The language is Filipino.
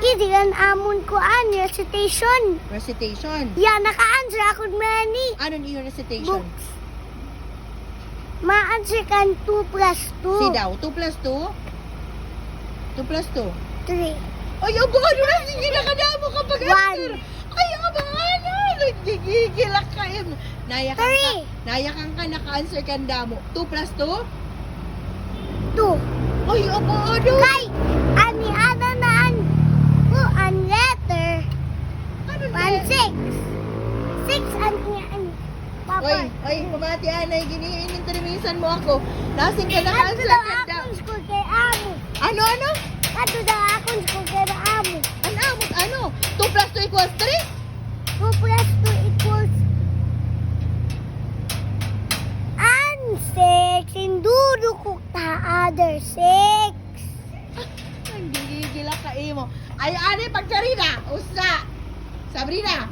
Kidi kan amon ko recitation. Recitation. Ya naka-answer ako many Ano niyo recitation? books. Ma-answer kan 2 plus 2. Si daw, 2 plus 2? 2 plus 2? 3. Ay, abo, ano na? Sige, nakadamo ka pag answer. Ay, abo, ano? Nagigigil ka. Nayakan ka. Three. Nayakan ka, naka-answer ka ang damo. 2 plus 2? 2. Ay, abo, ano? Kay ani ada na an letter. Ano 1 6. 6 an ani. Papa. Oy, pamati anay, giniinintermisan mo ako. Lasing ka Ato naka-answer daw ka daw. akong school kay amo. Ano? Ato daw akong school kay amo. Ano? 2 plus 2 equals 3? 2 plus 2 equals an 6. Indudo ko ta other 6. Ang gigigil ka mo. Ay, ano pagkarina? Usa. Sabrina.